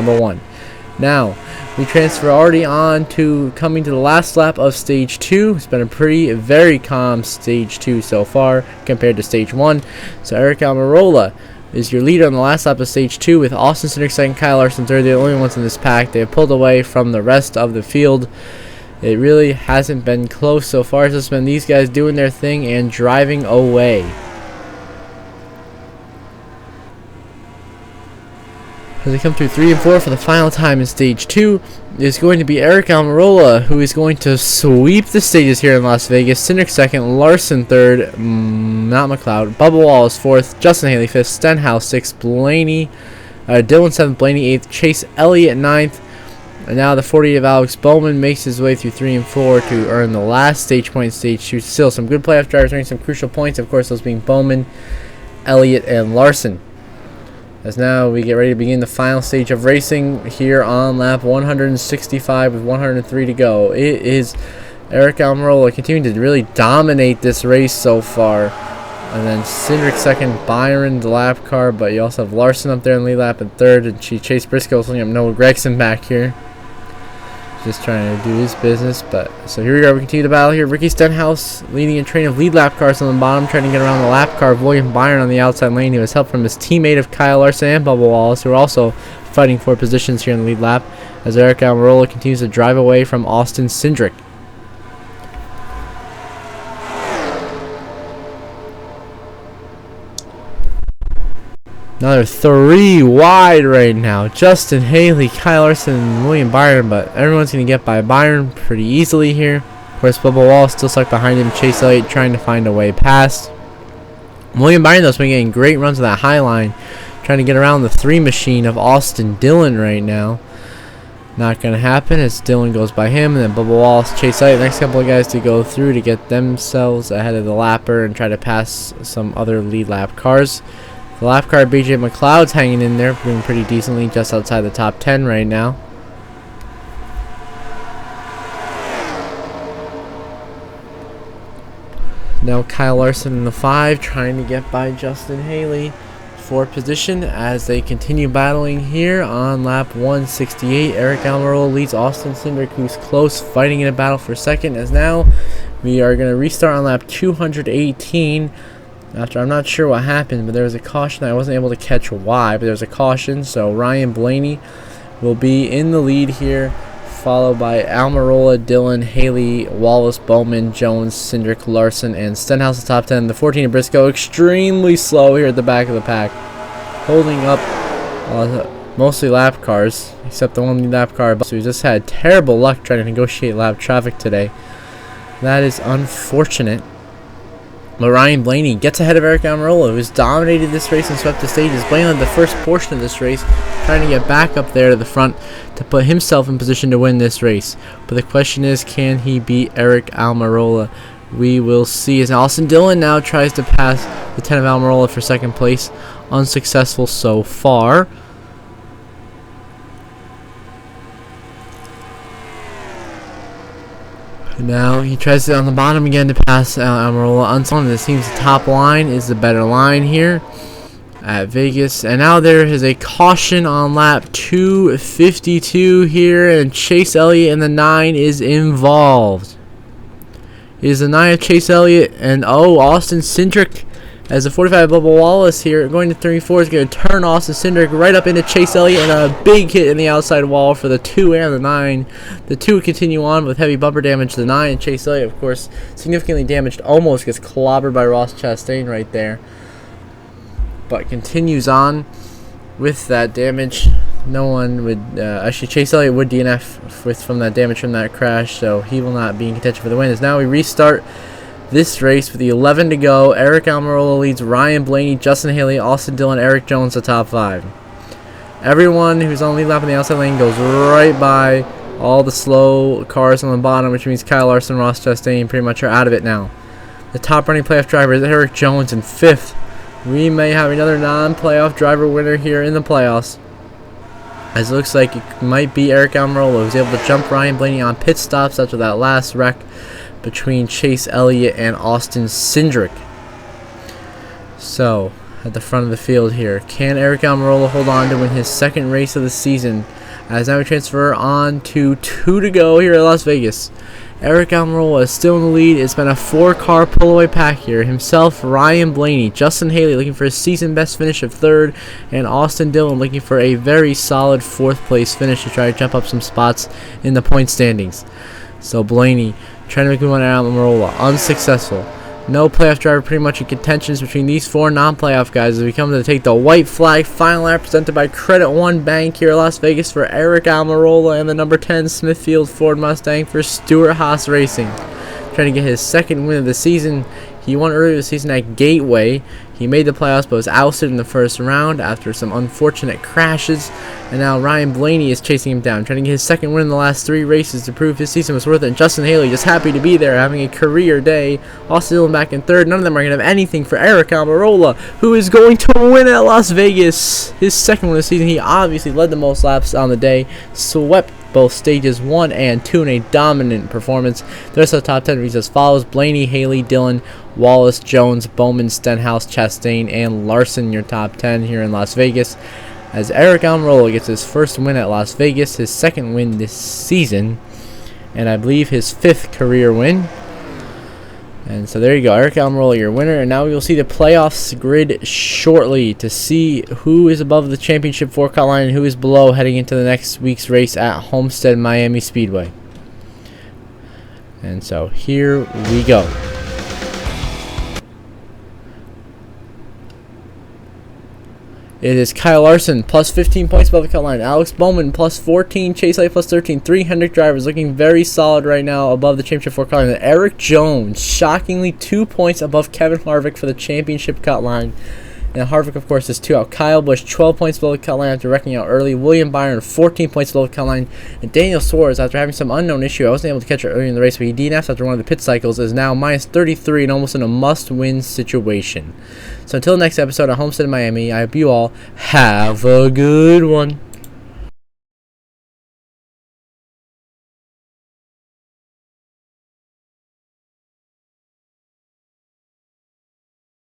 number 1. Now, we transfer already on to coming to the last lap of Stage 2. It's been a very calm Stage 2 so far compared to Stage 1. So Eric Almirola is your leader on the last lap of Stage 2 with Austin Cindric second, Kyle Larson third. They're the only ones in this pack. They have pulled away from the rest of the field. It really hasn't been close so far. It's just been these guys doing their thing and driving away. As they come through 3 and 4 for the final time in Stage 2, is going to be Eric Almirola, who is going to sweep the stages here in Las Vegas. Cindric second, Larson third, not McLeod, Bubba Wallace fourth, Justin Haley fifth, Stenhouse sixth, Dylan seventh, Blaney eighth, Chase Elliott ninth. And now the 48 of Alex Bowman makes his way through 3 and 4 to earn the last stage point in Stage 2. Still some good playoff drivers earning some crucial points, of course, those being Bowman, Elliott, and Larson. As now we get ready to begin the final stage of racing here on lap 165 with 103 to go. It is Eric Almirola continuing to really dominate this race so far. And then Cindric second, Byron the lap car, but you also have Larson up there in the lead lap in third, and Chase Briscoe looking up Noah Gragson back here. Just trying to do his business, but so here we go. We continue the battle here. Ricky Stenhouse leading a train of lead lap cars on the bottom, trying to get around the lap car of William Byron on the outside lane. He was helped from his teammate of Kyle Larson and Bubba Wallace, who are also fighting for positions here in the lead lap, as Eric Almirola continues to drive away from Austin Cindric. Now they're 3 wide right now. Justin Haley, Kyle Larson, and William Byron, but everyone's going to get by Byron pretty easily here. Of course, Bubba Wallace still stuck behind him. Chase Elliott trying to find a way past. William Byron, though, has been getting great runs of that high line, trying to get around the 3 machine of Austin Dillon right now. Not going to happen as Dillon goes by him, and then Bubba Wallace, Chase Elliott, next couple of guys to go through to get themselves ahead of the lapper and try to pass some other lead lap cars. The lap car BJ McLeod's hanging in there, doing pretty decently, just outside the top 10 right now. Now Kyle Larson in the 5, trying to get by Justin Haley for position as they continue battling here on lap 168. Eric Almirola leads Austin Cindric, who's close, fighting in a battle for second, as now we are going to restart on lap 218. After I'm not sure what happened, but there was a caution. I wasn't able to catch why, but there was a caution. So Ryan Blaney will be in the lead here, followed by Almirola, Dillon, Haley, Wallace, Bowman, Jones, Cindric, Larson, and Stenhouse the top 10. The 14 of Briscoe extremely slow here at the back of the pack, holding up mostly lap cars, except the one lap car. So we just had terrible luck trying to negotiate lap traffic today. That is unfortunate. But Ryan Blaney gets ahead of Eric Almirola, who's dominated this race and swept the stages. Blaney led the first portion of this race, trying to get back up there to the front to put himself in position to win this race. But the question is, can he beat Eric Almirola? We will see. As Austin Dillon now tries to pass the 10 of Almirola for second place. Unsuccessful so far. Now he tries it on the bottom again to pass Almirola. It seems the top line is the better line here at Vegas. And now there is a caution on lap 252 here, and Chase Elliott in the 9 is involved. It is the 9 of Chase Elliott, and Austin Cindric as the 45 Bubba Wallace here going to 34 is going to turn Austin Cindric right up into Chase Elliott, and a big hit in the outside wall for the 2 and the 9. The 2 continue on with heavy bumper damage. The 9 and Chase Elliott, of course, significantly damaged, almost gets clobbered by Ross Chastain right there, but continues on with that damage. No one would actually, Chase Elliott would DNF from that damage from that crash, so he will not be in contention for the win. As now we restart this race with the 11 to go. Eric Almirola leads Ryan Blaney, Justin Haley, Austin Dillon, Eric Jones, the top 5. Everyone who's on the lead lap in the outside lane goes right by all the slow cars on the bottom, which means Kyle Larson, Ross Chastain pretty much are out of it now. The top running playoff driver is Eric Jones in 5th. We may have another non-playoff driver winner here in the playoffs, as it looks like it might be Eric Almirola, who's able to jump Ryan Blaney on pit stops after that last wreck between Chase Elliott and Austin Cindric. So, at the front of the field here. Can Eric Almirola hold on to win his second race of the season? As now we transfer on to 2 to go here at Las Vegas. Eric Almirola is still in the lead. It's been a 4-car pull-away pack here. Himself, Ryan Blaney, Justin Haley looking for his season-best finish of 3rd, and Austin Dillon looking for a very solid 4th-place finish to try to jump up some spots in the point standings. So Blaney trying to make a move on Almirola, unsuccessful. No playoff driver pretty much in contentions between these 4 non-playoff guys as we come to take the white flag final lap presented by Credit One Bank here at Las Vegas for Eric Almirola and the number 10 Smithfield Ford Mustang for Stewart Haas Racing. Trying to get his 2nd win of the season. He won earlier this season at Gateway. He made the playoffs but was ousted in the first round after some unfortunate crashes. And now Ryan Blaney is chasing him down, trying to get his 2nd win in the last 3 races to prove his season was worth it. And Justin Haley just happy to be there, having a career day. Austin Dillon back in 3rd. None of them are going to have anything for Eric Almirola, who is going to win at Las Vegas. His 2nd win of the season. He obviously led the most laps on the day, swept both stages 1 and 2 in a dominant performance. The rest of the top 10 reads as follows: Blaney, Haley, Dillon, Wallace, Jones, Bowman, Stenhouse, Chastain, and Larson, your top 10 here in Las Vegas. As Eric Almirola gets his 1st win at Las Vegas, his 2nd win this season, and I believe his 5th career win. And so there you go, Eric Almirola, your winner. And now we will see the playoffs grid shortly to see who is above the championship 4-car line and who is below heading into the next week's race at Homestead Miami Speedway. And so here we go. It is Kyle Larson plus 15 points above the cut line. Alex Bowman plus 14. Chase Elliott plus 13. 3 Hendrick drivers looking very solid right now above the championship 4 cut line. Eric Jones shockingly 2 points above Kevin Harvick for the championship cut line. And Harvick, of course, is 2 out. Kyle Busch 12 points below the cut line after wrecking out early. William Byron 14 points below the cut line. And Daniel Suarez, after having some unknown issue, I wasn't able to catch it earlier in the race, but he DNF'd after one of the pit cycles, is now minus 33 and almost in a must-win situation. So until the next episode of Homestead Miami, I hope you all have a good one.